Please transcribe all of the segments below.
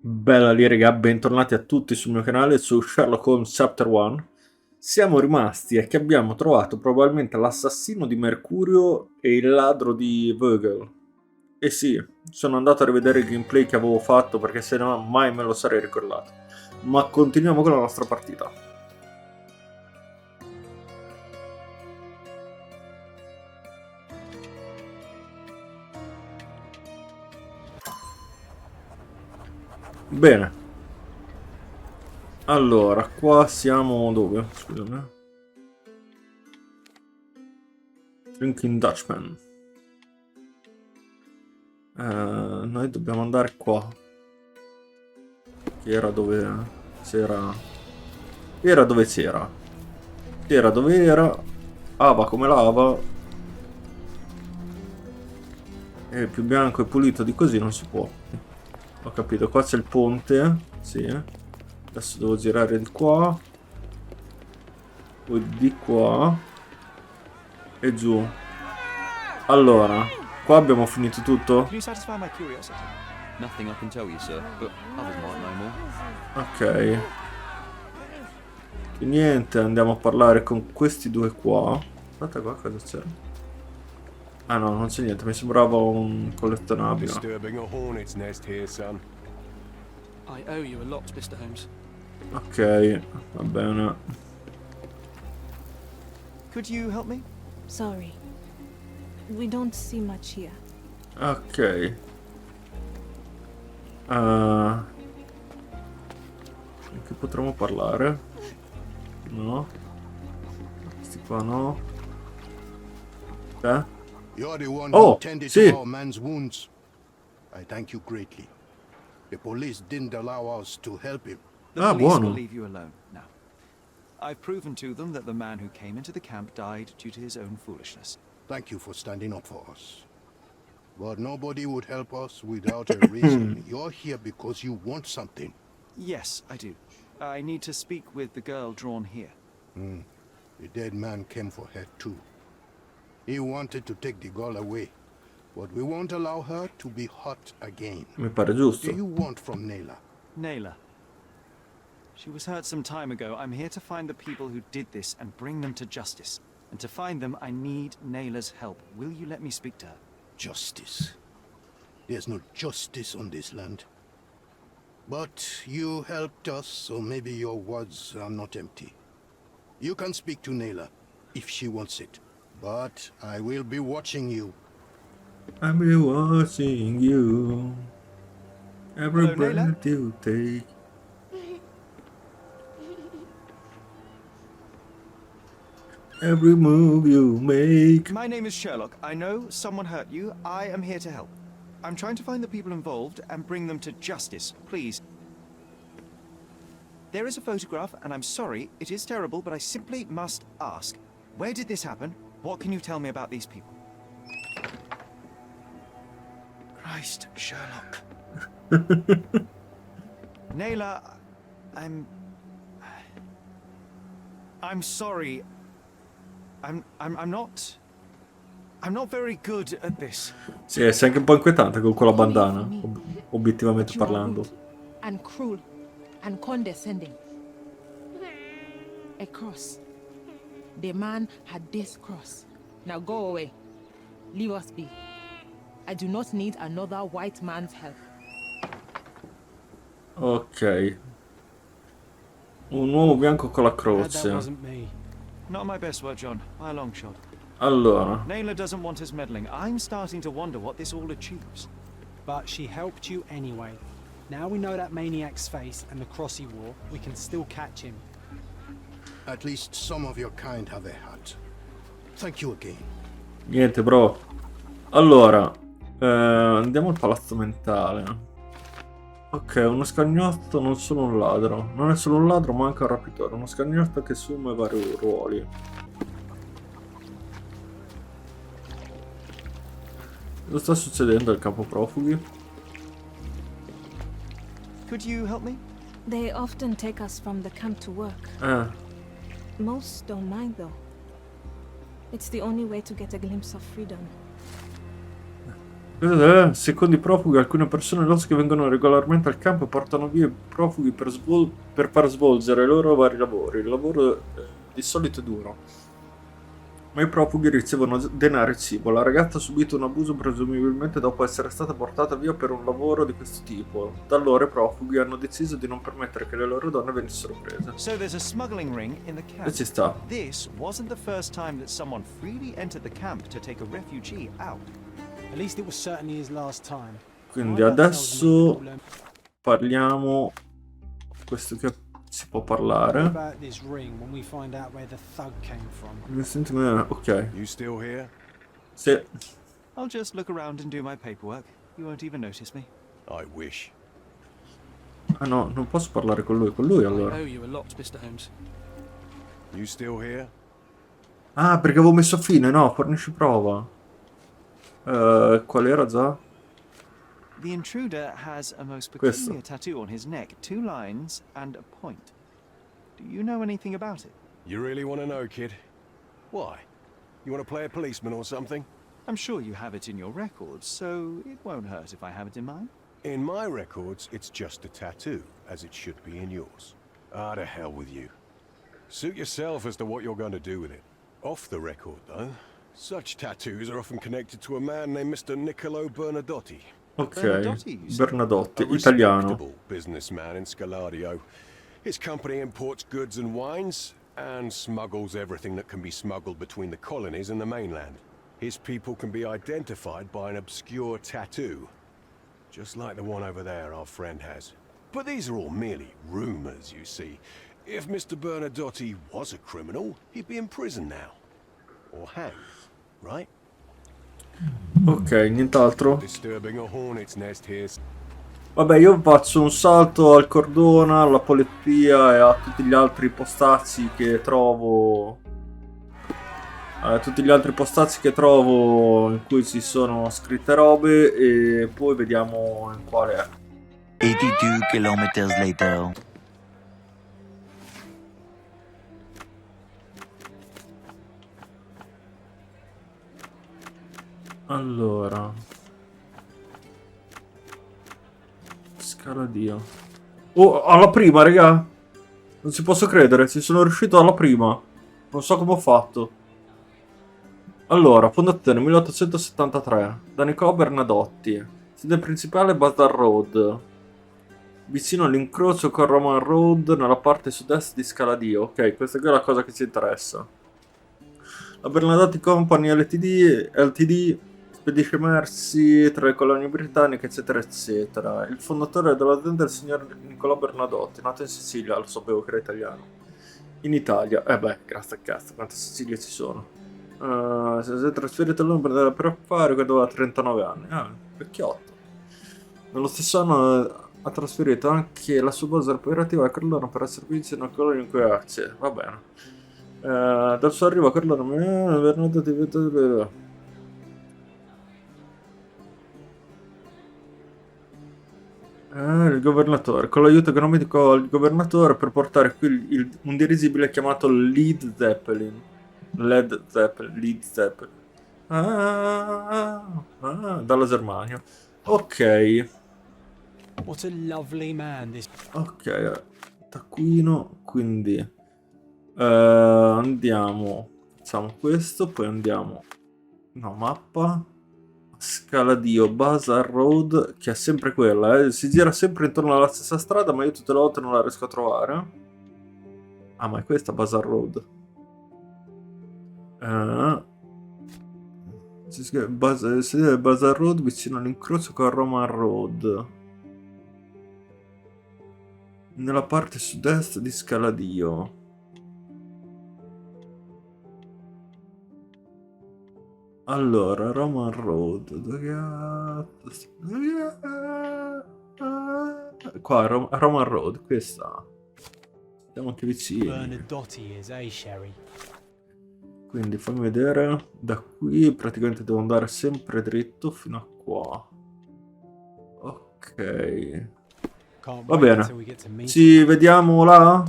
Bella lì raga, bentornati a tutti sul mio canale su Sherlock Holmes Chapter 1. Siamo rimasti e che abbiamo trovato probabilmente l'assassino di Mercurio e il ladro di Vogel. E sì, sono andato a rivedere il gameplay che avevo fatto perché se no mai me lo sarei ricordato. Ma continuiamo con la nostra partita. Bene. Allora, qua siamo dove? Scusami. Drinking Dutchman. Noi dobbiamo andare qua. Che era dove c'era. Era dove c'era. Era dove era. Ava come lava. E più bianco e pulito di così non si può. Ho capito, qua c'è il ponte. Sì. Adesso devo girare di qua. Poi di qua. E giù. Allora, qua abbiamo finito tutto? Can you satisfy my curiosity? Nothing I can tell you, sir, but others might know more. Ok. E niente, andiamo a parlare con questi due qua. Aspetta qua, cosa c'era? Ah no, non c'è niente, mi sembrava un collezionabile. Disturbing a hornet's nest here, son. I owe you a lot, Mr. Holmes. Ok, va bene. Could you help me? Sorry. We don't see much here. Ok. Che potremmo parlare? No. Questi qua no. You're the one Oh, who tended sì. to our man's wounds. I thank you greatly. The police didn't allow us to help him. The Ah, police will buono. leave you alone now. I've proven to them that the man who came into the camp died due to his own foolishness. Thank you for standing up for us. But nobody would help us without a reason. You're here because you want something. Yes, I do. I need to speak with the girl drawn here. The dead man came for her too. He wanted to take the girl away, but we won't allow her to be hurt again. Mi pare What giusto. do you want from Nayla? Naylor. She was hurt some time ago. I'm here to find the people who did this and bring them to justice. And to find them, I need Naylor's help. Will you let me speak to her? Justice. There's no justice on this land. But you helped us, so maybe your words are not empty. You can speak to Nayla, if she wants it. But I will be watching you. I'll be watching you. Every Hello, Naylor. breath you take. Every move you make. My name is Sherlock. I know someone hurt you. I am here to help. I'm trying to find the people involved and bring them to justice. Please. There is a photograph, and I'm sorry, it is terrible, but I simply must ask. Where did this happen? What can you tell me about these people? Christ, Sherlock. Naylor, I'm sorry. I'm not very good at this. Sì, sei anche un po' inquietante con quella bandana, Believe me, obiettivamente you are parlando. rude and cruel and condescending. A cross. The man had this cross. Now go away. Leave us be. I do not need another white man's help. Ok. Un uomo bianco con la That croce. wasn't me. Not my best work, John, by a long shot. Allora. Naylor doesn't want us meddling. I'm starting to wonder what this all achieves. But she helped you anyway. Now we know that maniac's face and the cross he wore, we can still catch him. At least some of your kind have a heart. Thank you again. Niente, bro. Allora. Andiamo al palazzo mentale. Ok, uno scagnotto, non solo un ladro. Non è solo un ladro, ma anche un rapitore. Uno scagnotto che assume vari ruoli. Cosa sta succedendo al campo profughi? Could you help me? They often take us from the camp to work. Most don't mind though. It's the only way to get a glimpse of freedom. Secondo i profughi, alcune persone losche che vengono regolarmente al campo portano via i profughi per far svolgere i loro vari lavori. Il lavoro di solito è duro, ma i profughi ricevono denaro e cibo. La ragazza ha subito un abuso presumibilmente dopo essere stata portata via per un lavoro di questo tipo. Da allora i profughi hanno deciso di non permettere che le loro donne venissero prese. So there's a smuggling ring in the camp. E ci sta. This wasn't the first time that someone freely entered the camp to take a refugee out. At least it was certainly his last time. Quindi My dad tells me adesso that we'll learn parliamo questo che si può parlare. about this ring when we find out where the thug came from. Ok. You still here? Sì. I'll just look around and do my paperwork. You won't even notice me. I wish. Ah no, non posso parlare con lui allora. I owe you a lot, Mr. Holmes. You still here? Ah, perché avevo messo fine, no, fornisci prova. Qual era già? The intruder has a most Questo. peculiar tattoo on his neck, 2 lines and a point. Do you know anything about it? You really want to know, kid? Why? You want to play a policeman or something? I'm sure you have it in your records, so it won't hurt if I have it in mine. In my records, it's just a tattoo, as it should be in yours. Ah, to hell with you. Suit yourself as to what you're going to do with it. Off the record, though, such tattoos are often connected to a man named Mr. Niccolo Bernadotti. Ok. Bernadotti, you said? Bernadotti, A italiano. respectable businessman in Scalario. His company imports goods and wines, and smuggles everything that can be smuggled between the colonies and the mainland. His people can be identified by an obscure tattoo, just like the one over there our friend has. But these are all merely rumors, you see. If Mr. Bernadotti was a criminal, he'd be in prison now. Or hanged, right? Ok, nient'altro. Disturbing a hornet's nest here. Vabbè, io faccio un salto al Cordona, alla polizia e a tutti gli altri postazzi che trovo. Tutti gli altri postazzi che trovo in cui ci sono scritte robe e poi vediamo in quale è. 82 kilometers later. Allora, scala Dio. Oh, alla prima, raga. Non ci posso credere, ci sono riuscito alla prima. Non so come ho fatto. Allora, fondazione 1873 da Nicolò Bernadotti. Sede principale Bazar Road, vicino all'incrocio con Roman Road nella parte sud-est di Scala Dio. Ok, questa qui è la cosa che ci interessa. La Bernadotti Company LTD spedisce merci tra le colonie britanniche, eccetera, eccetera. Il fondatore dell'azienda è il signor Nicolò Bernadotti, nato in Sicilia, lo sapevo che era italiano. In Italia, beh, grazie a cazzo, quante Sicilie ci sono. Si è trasferito a Londra per affari quando aveva 39 anni. Vecchiotto. Nello stesso anno ha trasferito anche la sua base operativa a Corleone per essere vicino al colonia in cui accede. Va bene. Dal suo arrivo a Corleone, Bernadotti diventa... il governatore, con l'aiuto economico del governatore per portare qui un dirigibile chiamato Led Zeppelin. Dalla Germania. Ok. What a lovely man this. Ok, taccuino, quindi andiamo, facciamo questo, poi andiamo, no, mappa, Scala Dio, Bazar Road, che è sempre quella, si gira sempre intorno alla stessa strada, ma io tutte le volte non la riesco a trovare. Ah, ma è questa Bazar Road. Si scrive Bazar Road vicino all'incrocio con Roman Road, nella parte sud-est di Scala Dio. Allora, Roman Road. Qua, Roman Road, questa. Siamo anche vicini. Bernadotti is, Sherry? Quindi fammi vedere. Da qui praticamente devo andare sempre dritto fino a qua. Ok. Va bene. Ci vediamo là?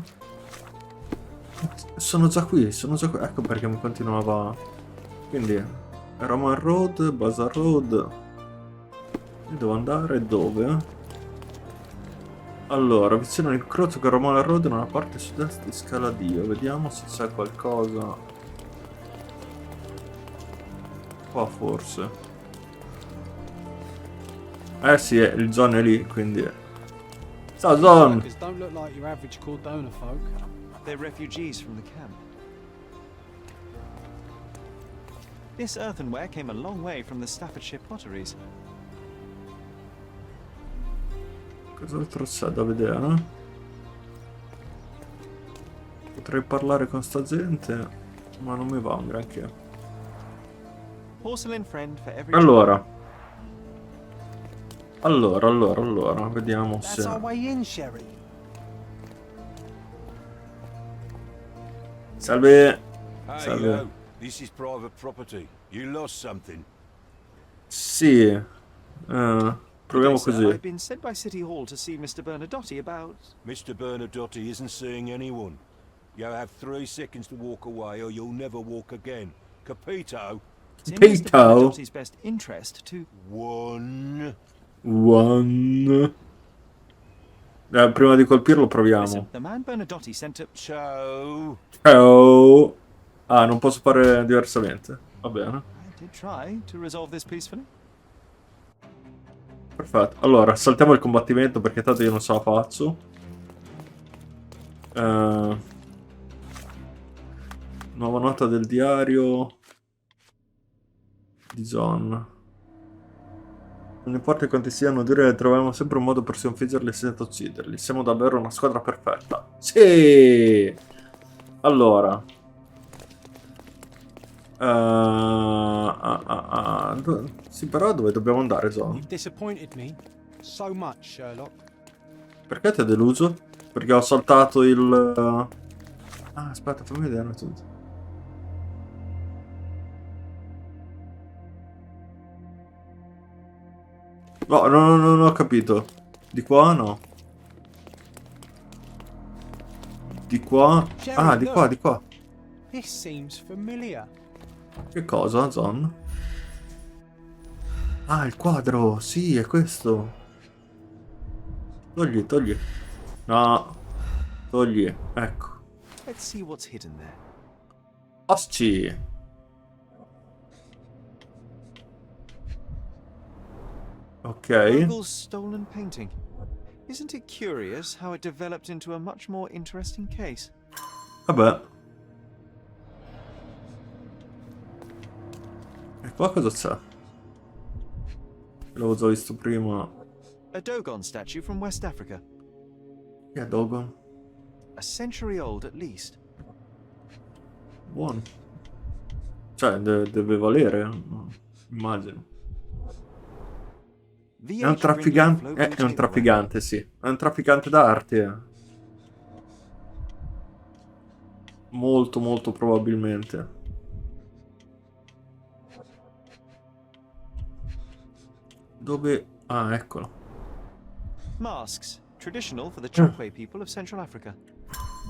Sono già qui, Ecco perché mi continuava. Quindi Roman Road, Bazar Road. Io devo andare dove? Allora, vicino all'incrocio con Romana Road nella parte sud-est di Scaladio. Vediamo se c'è qualcosa. Qua forse. Eh sì, il Zon è lì, quindi... Ciao Zon! Workers don't look like your average Cordona folk. They're refugees from the camp. This earthenware came a long way from the Staffordshire potteries. Cos'altro c'è da vedere? Potrei parlare con sta gente, ma non mi va un granché. Porcelain friend for every Allora, vediamo That's our se... way in, Sherry. Salve! Hey, Salve. this is private property. You lost something. Sì, proviamo Sir, così. I've been sent by City Hall to see Mr. Bernadotte about... Mr. Bernadotte isn't seeing anyone. You have 3 seconds to walk away or you'll never walk again. Capito? It's in Mr. Pito. Bernadotte's best interest to... One. Prima di colpirlo proviamo. Listen, the man Bernadotte sent to... Ciao. Oh. Ah, non posso fare diversamente. Va bene. I did try to resolve this peacefully. Perfetto. Allora, saltiamo il combattimento perché tanto io non ce la faccio. Nuova nota del diario di John. Non importa quanti siano duri, troviamo sempre un modo per sconfiggerli senza ucciderli. Siamo davvero una squadra perfetta. Sì! Allora. Sì, però dove dobbiamo andare, John? You've disappointed me so much, Sherlock. Perché ti ha deluso? Perché ho saltato il... Ah, aspetta, fammi vedere tutto. No, non ho capito. Di qua no. Di qua. Ah, di qua, di qua. This seems familiar. Che cosa, Zon? Ah, il quadro. Sì, è questo. Togli, togli. No. Togli. Ecco. Let's see what's hidden there. Osci. Ok. Virgil's stolen painting. Isn't it curious how it developed into a much more interesting case? Vabbè. E qua cosa c'è? L'avevo già visto prima. A Dogon statue from West Africa. Che è Dogon? A century old at least. Buono. Cioè, deve valere. Immagino. È un trafficante. È un trafficante, sì. È un trafficante d'arte. Molto, molto probabilmente. Dove... Ah, eccolo. Masks, traditional for the Chokwe people of Central Africa.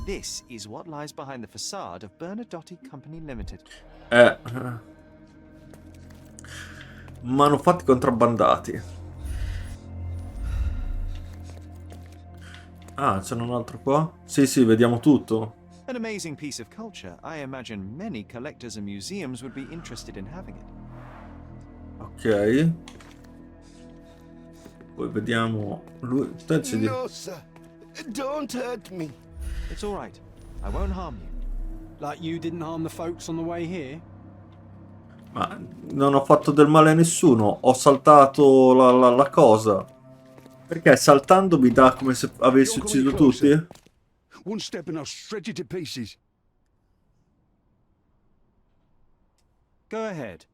This is what lies behind the facade of Bernadotte Company Limited. Manufatti contrabbandati. Ah, c'è un altro qua? Sì, sì, vediamo tutto. An amazing piece of culture. I imagine many collectors and museums would be interested in having it. Ok. Poi vediamo... Lui... No, sir. Don't hurt me. It's all right. I won't harm you. Like you didn't harm the folks on the way here? Ma non ho fatto del male a nessuno. Ho saltato la cosa. Perché saltando mi dà come se avessi ucciso tutti? One step and I'll shred you to pieces. Go ahead.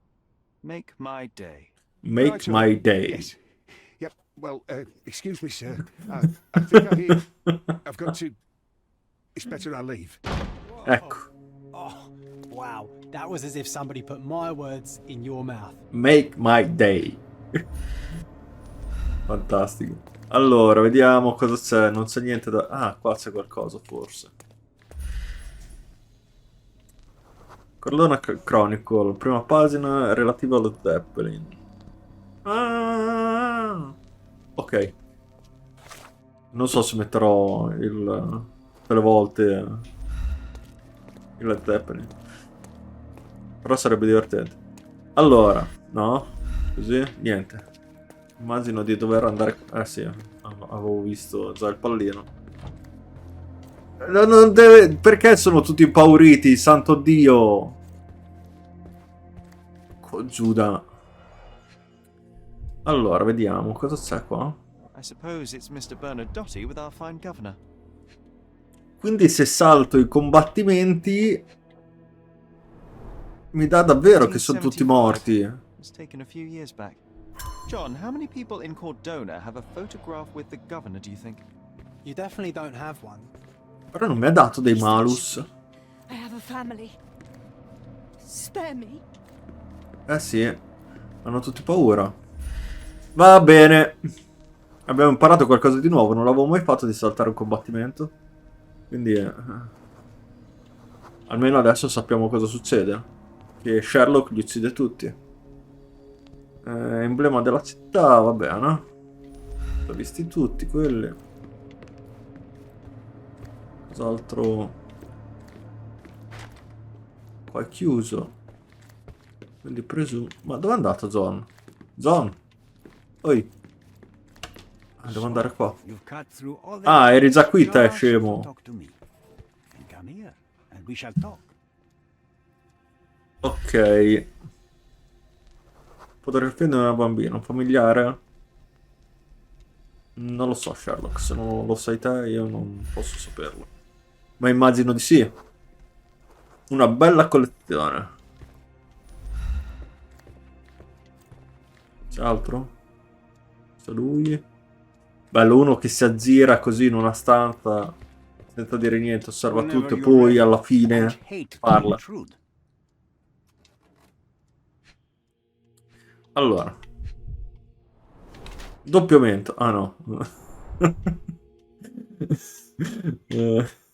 Make my day. Make Right, my sir. day. Yes. Yep. Well, excuse me, sir. I think I hear. I've got to. It's better I leave. Ecco. Oh, wow. That was as if somebody put my words in your mouth. Make my day. Fantastico. Allora, vediamo cosa c'è. Non c'è niente da... Ah, qua c'è qualcosa, forse. Cordona Chronicle, prima pagina relativa allo Zeppelin. Ah, Ok. Non so se metterò il... tutte le volte il Led Zeppelin. Però sarebbe divertente. Allora, no? Così? Niente. Immagino di dover andare... sì, avevo visto già il pallino. Non deve... Perché sono tutti impauriti, santo Dio? Giuda. Allora, vediamo, cosa c'è qua? I suppose it's Mr. Bernadotte with our fine governor. Quindi se salto i combattimenti... Mi dà davvero che sono tutti morti. It's taken a few years back. John, how many people in Cordona have a photograph with the governor, do you think? You definitely don't have one. Però non mi ha dato dei malus. I have a family. Spare me. Sì, hanno tutti paura. Va bene. Abbiamo imparato qualcosa di nuovo, non l'avevo mai fatto di saltare un combattimento. Quindi... almeno adesso sappiamo cosa succede. Che Sherlock li uccide tutti. Emblema della città, va bene. L'ho visti tutti quelli. Cos'altro? Qua è chiuso. Quindi presumo... Ma dove è andato John? John! Oi! Devo andare qua. Ah, eri già qui te, scemo. Ok. Poter offendere una bambina, un familiare? Non lo so, Sherlock. Se non lo sai te, io non posso saperlo. Ma immagino di sì. Una bella collezione. C'è altro? C'è lui. Bello, uno che si aggira così in una stanza senza dire niente, osserva tutto e poi alla fine parla. Allora. Doppiamento. Ah no.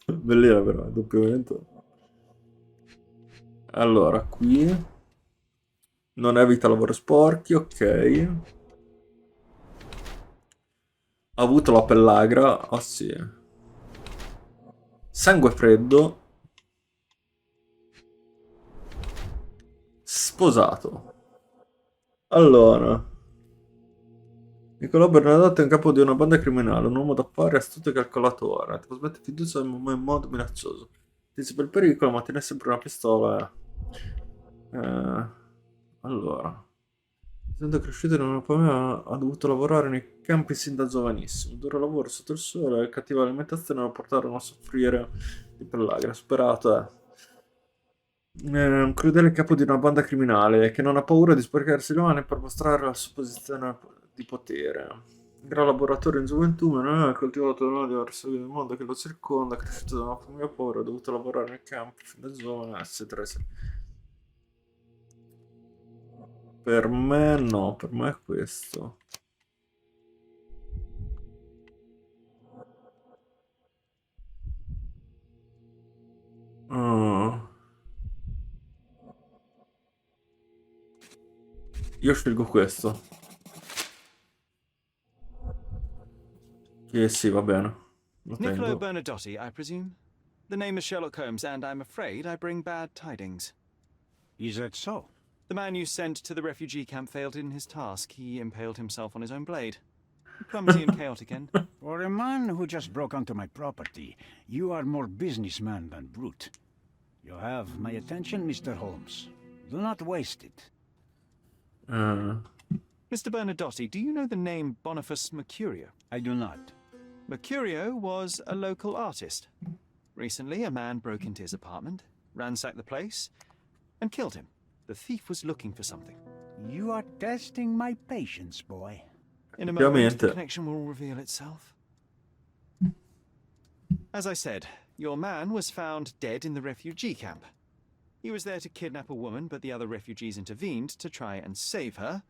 Bellina però, doppiamento. Allora, qui. Non evita lavori sporchi, ok. Ha avuto la pellagra. Ah sì. Sangue freddo. Sposato. Allora. Nicolò Bernadotte è in capo di una banda criminale, un uomo d'affari astuto e calcolatore. Ti trasmette fiducia in modo minaccioso. Anticipa il pericolo, ma tiene sempre una pistola. Allora. Essendo cresciuto in una famiglia, ha dovuto lavorare nei campi sin da giovanissimo. Duro lavoro sotto il sole e cattiva alimentazione lo portarono a soffrire di pellagra. Superato, un crudele capo di una banda criminale che non ha paura di sporcarsi le mani per mostrare la sua posizione di potere. Gran laboratore in gioventù, ma non ha coltivato l'odio verso il mondo che lo circonda, cresciuto da una famiglia povera, ha dovuto lavorare nei campi fin da giovane, eccetera, eccetera. Per me no, per me è questo. Io scelgo questo. Che sì, va bene. Lo Niccolo tengo. Bernadotte, I presume? The name is Sherlock Holmes, and I'm afraid I bring bad tidings. Is that so? The man you sent to the refugee camp failed in his task. He impaled himself on his own blade. A clumsy and chaotic end. For a man who just broke onto my property, you are more businessman than brute. You have my attention, Mr. Holmes. Do not waste it. Mr. Bernadotte, do you know the name Boniface Mercurio? I do not. Mercurio was a local artist. Recently, a man broke into his apartment, ransacked the place, and killed him. The thief was looking for something. You are testing my patience, boy. In a moment, the connection will reveal itself. As I said, your man was found dead in the refugee camp. He was there to kidnap a woman, but the other refugees intervened to try and save her.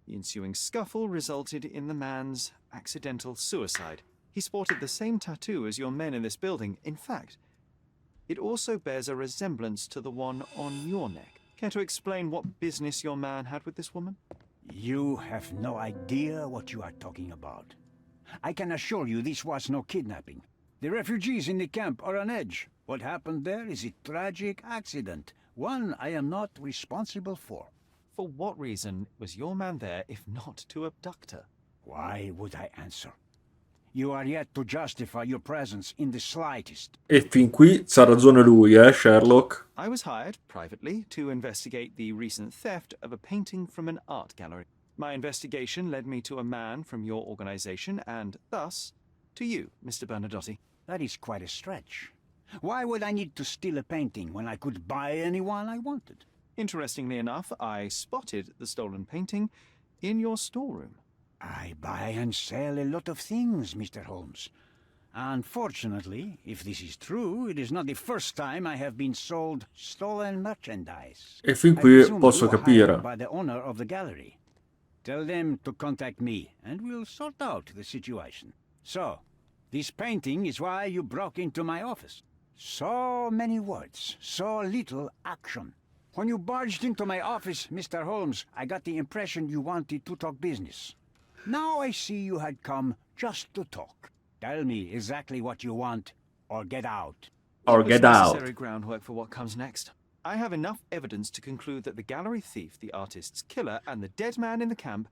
The ensuing scuffle resulted in the man's accidental suicide. He sported the same tattoo as your men in this building. In fact, it also bears a resemblance to the one on your neck. Care to explain what business your man had with this woman? You have no idea what you are talking about. I can assure you this was no kidnapping. The refugees in the camp are on edge. What happened there is a tragic accident, one I am not responsible for. For what reason was your man there if not to abduct her? Why would I answer? You are yet to justify your presence in the slightest. E fin qui c'ha ragione lui, Sherlock. I was hired privately to investigate the recent theft of a painting from an art gallery. My investigation led me to a man from your organization and, thus, to you, Mr. Bernadotti. That is quite a stretch. Why would I need to steal a painting when I could buy anyone I wanted? Interestingly enough, I spotted the stolen painting in your storeroom. I buy and sell a lot of things, Mr. Holmes. Unfortunately, if this is true, it is not the first time I have been sold stolen merchandise. E fin qui posso capire. By the owner of the gallery. Tell them to contact me, and we'll sort out the situation. So, this painting is why you broke into my office. So many words, so little action. When you barged into my office, Mr. Holmes, I got the impression you wanted to talk business. Now I see you had come just to talk. Tell me exactly what you want, or get out. Or get out. Necessary groundwork for what comes next. I have enough evidence to conclude that the gallery thief, the artist's killer, and the dead man in the camp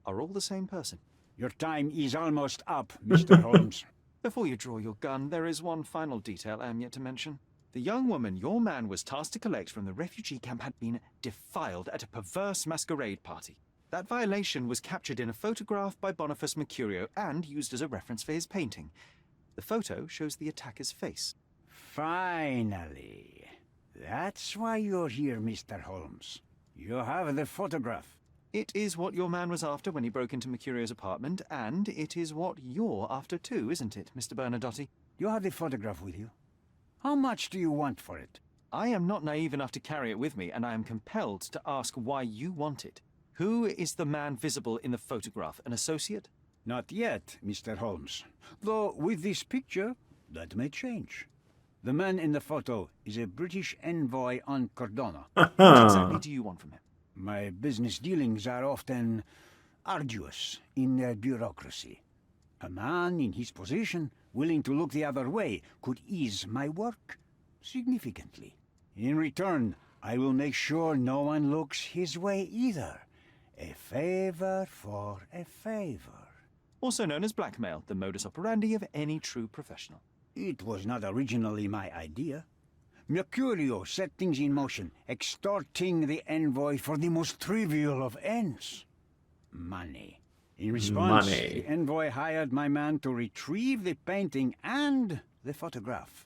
are all the same person. Your time is almost up, Mr. Holmes. Before you draw your gun, there is one final detail I am yet to mention. The young woman your man was tasked to collect from the refugee camp had been defiled at a perverse masquerade party. That violation was captured in a photograph by Boniface Mercurio and used as a reference for his painting. The photo shows the attacker's face. Finally. That's why you're here, Mr. Holmes. You have the photograph. It is what your man was after when he broke into Mercurio's apartment, and it is what you're after too, isn't it, Mr. Bernadotti? You have the photograph with you. How much do you want for it? I am not naive enough to carry it with me, and I am compelled to ask why you want it. Who is the man visible in the photograph? An associate? Not yet, Mr. Holmes. Though with this picture, that may change. The man in the photo is a British envoy on Cordona. What exactly do you want from him? My business dealings are often arduous in their bureaucracy. A man in his position, willing to look the other way, could ease my work significantly. In return, I will make sure no one looks his way either. A favor for a favor. Also known as blackmail, the modus operandi of any true professional. It was not originally my idea. Mercurio set things in motion, extorting the envoy for the most trivial of ends. Money. In response, the envoy hired my man to retrieve the painting and the photograph,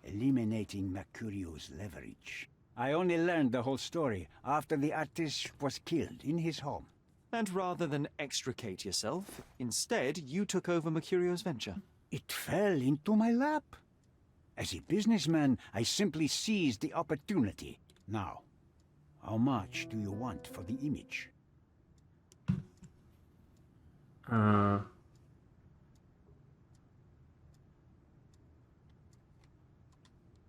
eliminating Mercurio's leverage. I only learned the whole story after the artist was killed in his home. And rather than extricate yourself, instead you took over Mercurio's venture. It fell into my lap. As a businessman, I simply seized the opportunity. Now, how much do you want for the image?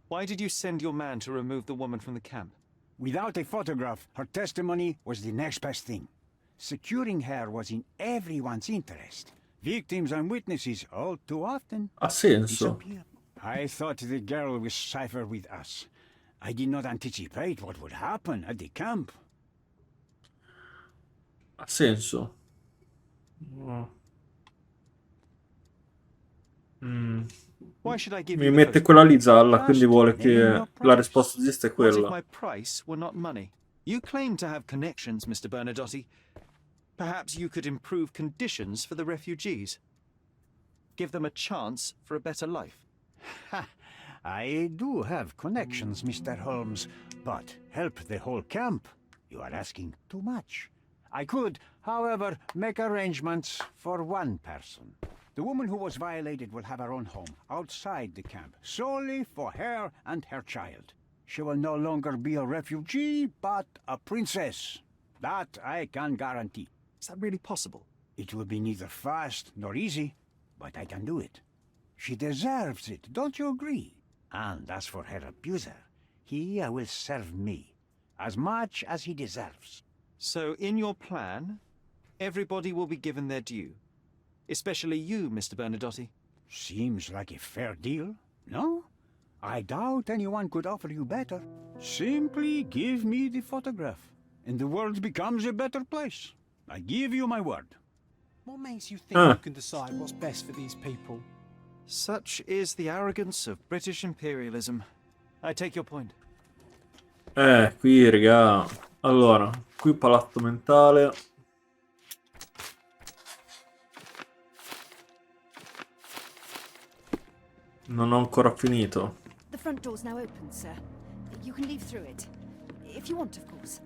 Why did you send your man to remove the woman from the camp? Without a photograph, her testimony was the next best thing. Securing her was in everyone's interest. Victims and witnesses all too often Ha senso. disappear. I thought the girl was safer with us. I did not anticipate what would happen at the camp. Ha senso. Why should I give Mi you the mette photograph? quella lì gialla, quindi vuole che la risposta giusta è What if quella. my price were not money? You claim to have connections, Mr. Bernadotti. Perhaps you could improve conditions for the refugees. Give them a chance for a better life. Ha! I do have connections, Mr. Holmes, but help the whole camp? You are asking too much. I could, however, make arrangements for one person. The woman who was violated will have her own home outside the camp, solely for her and her child. She will no longer be a refugee, but a princess. That I can guarantee. Is that really possible? It will be neither fast nor easy, but I can do it. She deserves it, don't you agree? And as for her abuser, he will serve me, as much as he deserves. So in your plan, everybody will be given their due. Especially you, Mr. Bernadotti. Seems like a fair deal, no? I doubt anyone could offer you better. Simply give me the photograph, and the world becomes a better place. I give you my word. What makes you think you can decide what's best for these people? Such is the arrogance of British imperialism. I take your point. Qui, raga. Allora, qui palazzo mentale. Non ho ancora finito. The front door's now open, sir. You can leave through it. If you want, of course.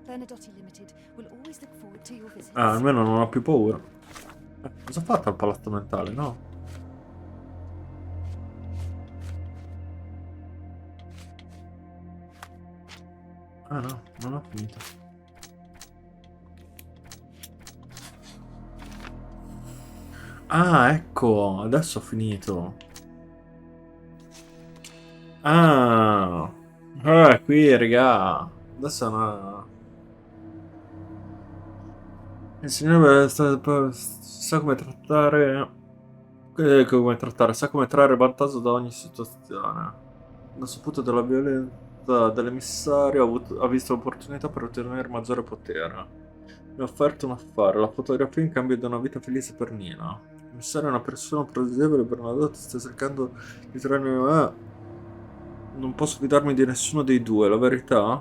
Bernadotti Limited will always look forward to your visits. Ah, almeno non ho più paura. Cosa ha fatto al palazzo mentale, no? Ah no, non ho finito. Ah, ecco, adesso ho finito. Ah, qui, raga. Adesso è una... Il signore sa come trattare... sa come trarre vantaggio da ogni situazione. Ha saputo della violenza dell'emissario, ha visto l'opportunità per ottenere maggiore potere. Mi ha offerto un affare, la fotografia in cambio di una vita felice per Nina. L'emissario è una persona prodigevole, Bernadotti sta cercando di trarmi me. Non posso fidarmi di nessuno dei due, la verità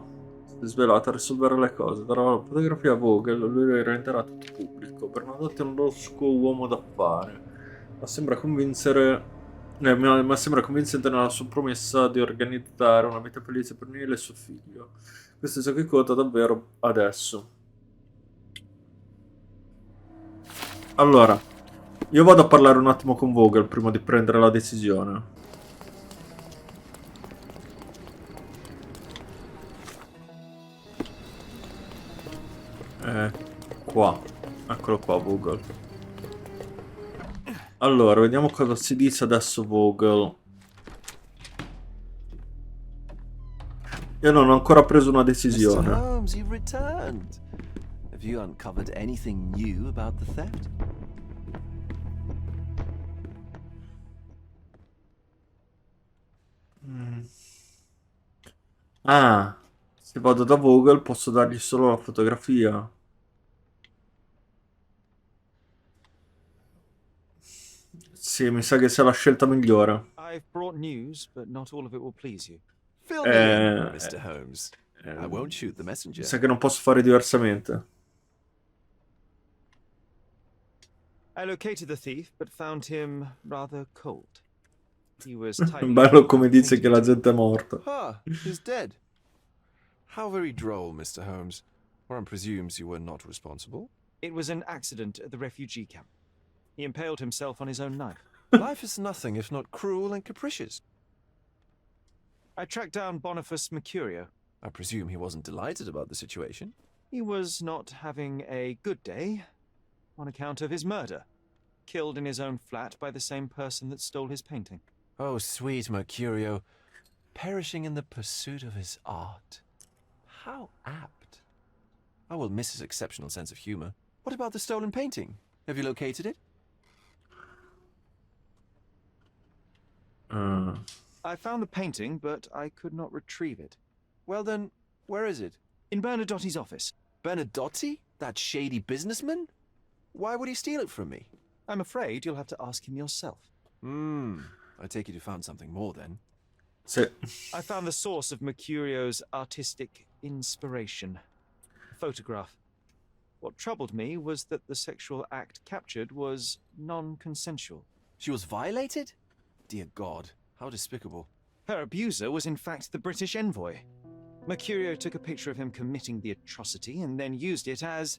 è svelata a risolvere le cose. Darò la fotografia a Vogel, lui renderà tutto pubblico. Bernadotti è un losco uomo d'affari. Ma sembra convincere... ma sembra convincente nella sua promessa di organizzare una vita felice per Neil e suo figlio. Questo è ciò che conta davvero adesso. Allora, io vado a parlare un attimo con Vogel prima di prendere la decisione. Qua. Eccolo qua, Vogel. Allora, vediamo cosa si dice adesso Vogel. Io non ho ancora preso una decisione. Mr. Holmes, you've returned. Have you uncovered anything new about the theft? Ah, se vado da Vogel posso dargli solo la fotografia. Sì, mi sa che sia la scelta migliore. I've brought news, but not all of it will please you. Fill me in, Mr. Holmes. I won't shoot the messenger. Mi sa che non posso fare diversamente. I located the thief, but found him rather cold. He was tightly... Bello come dice che la gente è morta. Ah, he's dead. How very droll, Mr. Holmes. One presumes you were not responsible. It was an accident at the refugee camp. He impaled himself on his own knife. Life is nothing if not cruel and capricious. I tracked down Boniface Mercurio. I presume he wasn't delighted about the situation. He was not having a good day on account of his murder. Killed in his own flat by the same person that stole his painting. Oh, sweet Mercurio. Perishing in the pursuit of his art. How apt. I will miss his exceptional sense of humor. What about the stolen painting? Have you located it? I found the painting, but I could not retrieve it. Well then, where is it? In Bernadotti's office. Bernadotti? That shady businessman? Why would he steal it from me? I'm afraid you'll have to ask him yourself. I take it you found something more then. Sì. I found the source of Mercurio's artistic inspiration. A photograph. What troubled me was that the sexual act captured was non-consensual. She was violated? Dear God, how despicable. Her abuser was in fact the British envoy. Mercurio took a picture of him committing the atrocity and then used it as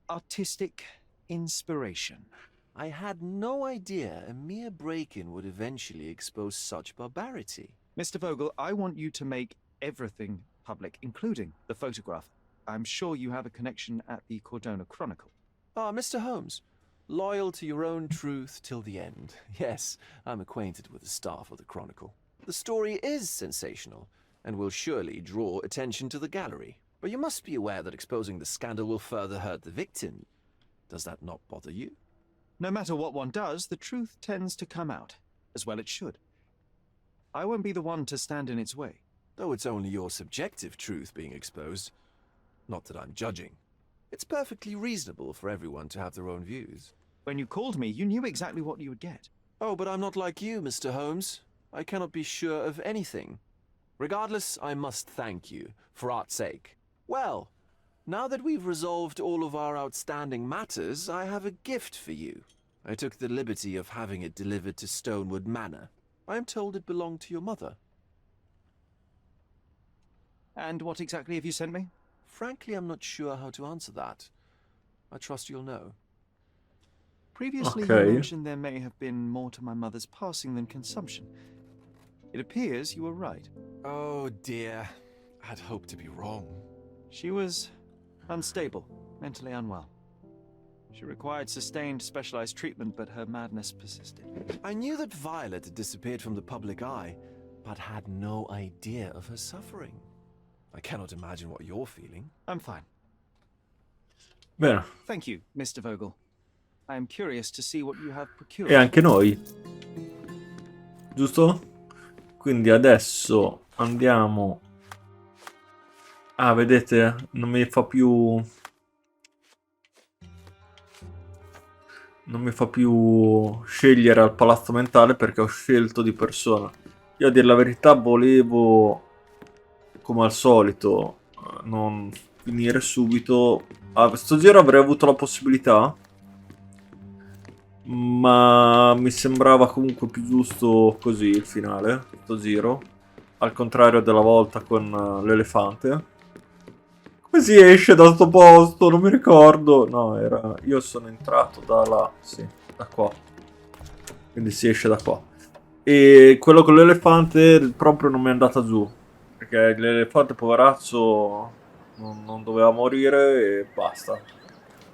artistic inspiration. I had no idea a mere break-in would eventually expose such barbarity. Mr. Vogel, I want you to make everything public, including the photograph. I'm sure you have a connection at the Cordona Chronicle. Ah, Mr. Holmes. Loyal to your own truth till the end. Yes, I'm acquainted with the staff of the Chronicle. The story is sensational, and will surely draw attention to the gallery. But you must be aware that exposing the scandal will further hurt the victim. Does that not bother you? No matter what one does, the truth tends to come out, as well it should. I won't be the one to stand in its way. Though it's only your subjective truth being exposed. Not that I'm judging. It's perfectly reasonable for everyone to have their own views. When you called me, you knew exactly what you would get. Oh, but I'm not like you, Mr. Holmes. I cannot be sure of anything. Regardless, I must thank you, for art's sake. Well, now that we've resolved all of our outstanding matters, I have a gift for you. I took the liberty of having it delivered to Stonewood Manor. I am told it belonged to your mother. And what exactly have you sent me? Frankly, I'm not sure how to answer that. I trust you'll know. Previously, Okay. you mentioned there may have been more to my mother's passing than consumption. It appears you were right. Oh dear. I'd hoped to be wrong. She was unstable, mentally unwell. She required sustained, specialized treatment, but her madness persisted. I knew that Violet had disappeared from the public eye, but had no idea of her suffering. I cannot imagine what you're feeling. I'm fine. Bene. Thank you, Mr. Vogel. I am curious to see what you have procured. E anche noi. Giusto? Quindi adesso andiamo... Ah, vedete? Non mi fa più... Non mi fa più scegliere al palazzo mentale perché ho scelto di persona. Io a dire la verità volevo, come al solito, non finire subito. A questo giro avrei avuto la possibilità, ma mi sembrava comunque più giusto così il finale, questo giro. Al contrario della volta con l'elefante. Come si esce da sto posto? Non mi ricordo. No, era... Io sono entrato da là. Sì, da qua. Quindi si esce da qua. E quello con l'elefante proprio non mi è andata giù. Perché l'elefante, poveraccio, non doveva morire e basta.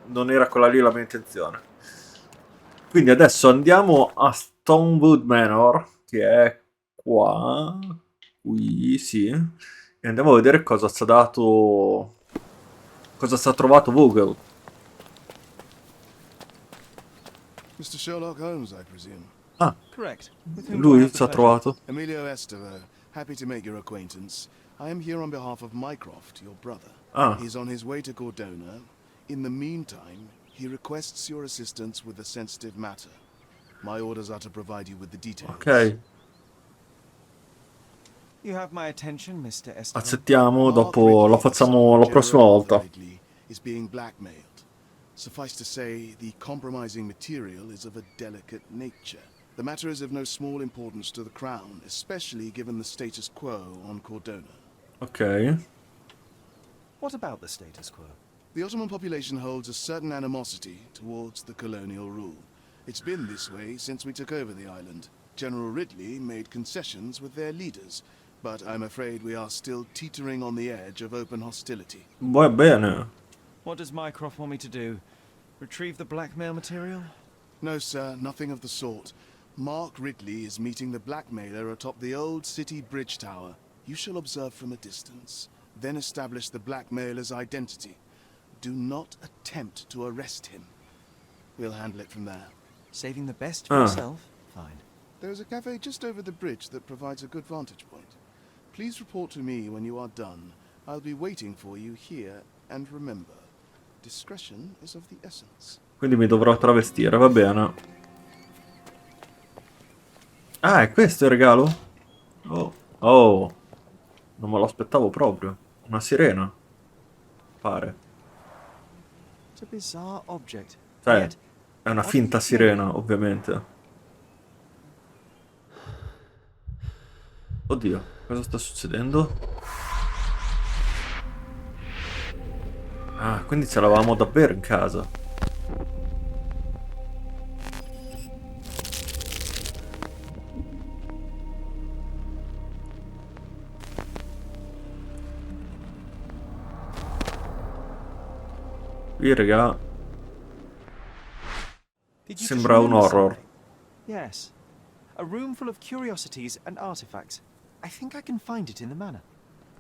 Non era quella lì la mia intenzione. Quindi adesso andiamo a Stonewood Manor, che è qua. Qui, sì. E andiamo a vedere cosa ci ha dato... Cosa ci ha trovato Vogel. Mr. Sherlock Holmes, I presume. Ah, Correct. With whom do I lui have the ci ha pleasure? trovato. Emilio Estero, happy to make your acquaintance. I am here on behalf of Mycroft, your brother. Ah. He's on his way to Cordona. In the meantime, he requests your assistance with a sensitive matter. My orders are to provide you with the details. Ok, You have my attention, Mr. Esther. accettiamo, Mark dopo la Ridley, facciamo la son of prossima General volta. Ridley, is being blackmailed. Suffice to say, the compromising material is of a delicate nature. The matter is of no small importance to the Crown, especially given the status quo on Cordona. Ok. What about the status quo? The Ottoman population holds a certain animosity towards the colonial rule. It's been this way since we took over the island. General Ridley made concessions with their leaders, but I'm afraid we are still teetering on the edge of open hostility. Va bene. What does Mycroft want me to do? Retrieve the blackmail material? No, sir, nothing of the sort. Mark Ridley is meeting the blackmailer atop the old city bridge tower. You shall observe from a distance, then establish the blackmailer's identity. Do not attempt to arrest him. We'll handle it from there. Saving the best for yourself? Fine. There is a cafe just over the bridge that provides a good vantage point. Please report to me when you are done. I'll be waiting for you here, and remember, discretion is of the essence. Quindi mi dovrò travestire, va bene. Ah, è questo il regalo? Oh, oh. Non me lo aspettavo proprio. Una sirena. Pare. It's a bizarre object. Cioè, Yet, è una finta sirena, ovviamente. Oddio, cosa sta succedendo? Ah, quindi ce l'avevamo davvero in casa. Qui, raga, Did you sembra un remember horror. something? Yes. A room full of curiosities and artifacts. I think I can find it in the manor.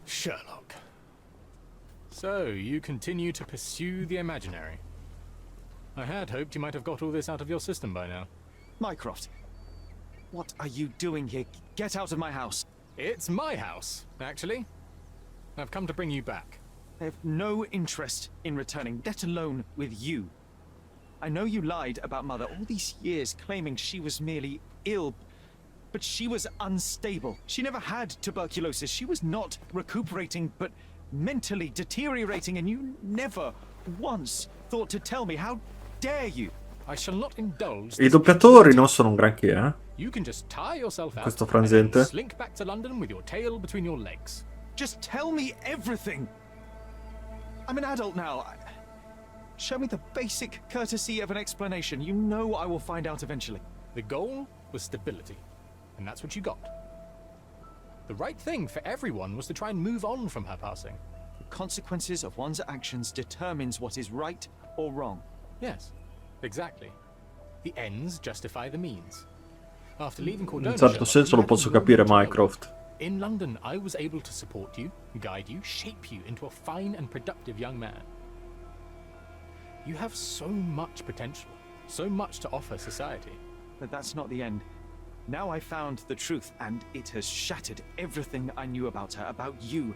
Sherlock. So, you continue to pursue the imaginary. I had hoped you might have got all this out of your system by now. Mycroft, what are you doing here? Get out of my house. It's my house, actually. I've come to bring you back. I have no interest in returning, let alone with you. I know you lied about Mother all these years, claiming she was merely ill, but she was unstable. She never had tuberculosis. She was not recuperating, but mentally deteriorating, and you never once thought to tell me. How dare you? I shall not indulge. I doppiatori non sono un granché, eh? You can just tie yourself out Questo and frangente. slink back to London with your tail between your legs. Just tell me everything. I'm an adult now. Show me the basic courtesy of an explanation. You know I will find out eventually. The goal was stability, and that's what you got. The right thing for everyone was to try and move on from her passing. The consequences of one's actions determines what is right or wrong. Yes, exactly. The ends justify the means. After leaving Cordona, In certo senso lo posso capire, Mycroft. In London, I was able to support you, guide you, shape you into a fine and productive young man. You have so much potential, so much to offer society. But that's not the end. Now I found the truth, and it has shattered everything I knew about her, about you,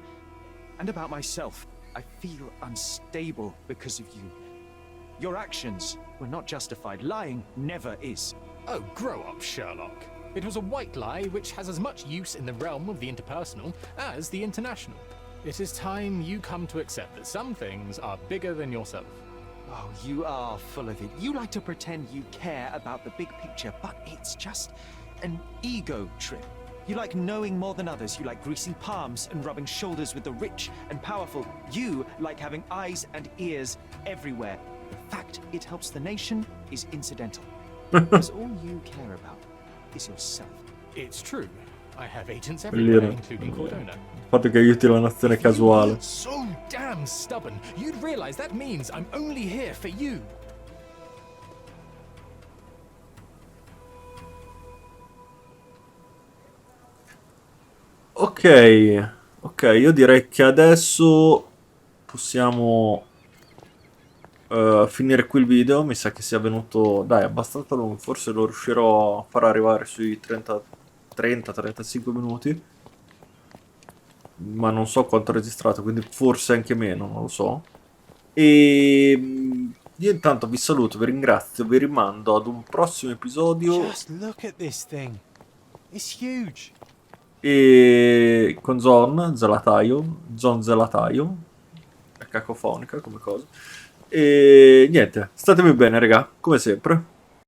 and about myself. I feel unstable because of you. Your actions were not justified. Lying never is. Oh, grow up, Sherlock. It was a white lie which has as much use in the realm of the interpersonal as the international. It is time you come to accept that some things are bigger than yourself. Oh, you are full of it. You like to pretend you care about the big picture, but it's just an ego trip. You like knowing more than others. You like greasing palms and rubbing shoulders with the rich and powerful. You like having eyes and ears everywhere. The fact it helps the nation is incidental. Because all you care about is yourself. It's true. I have agents everywhere, including Cordona. Il fatto che aiuti la nazione casuale. So damn stubborn. You'd realize that means I'm only here for you. Ok, io direi che adesso possiamo finire qui il video. Mi sa che sia venuto, dai, abbastanza lungo. Forse lo riuscirò a far arrivare sui 30-35 minuti. Ma non so quanto ho registrato, quindi forse anche meno, non lo so. E io intanto vi saluto, vi ringrazio, vi rimando ad un prossimo episodio. Just look at this thing. It's huge. E con Zon Zelataio. È cacofonica come cosa. E niente, statevi bene, raga, come sempre.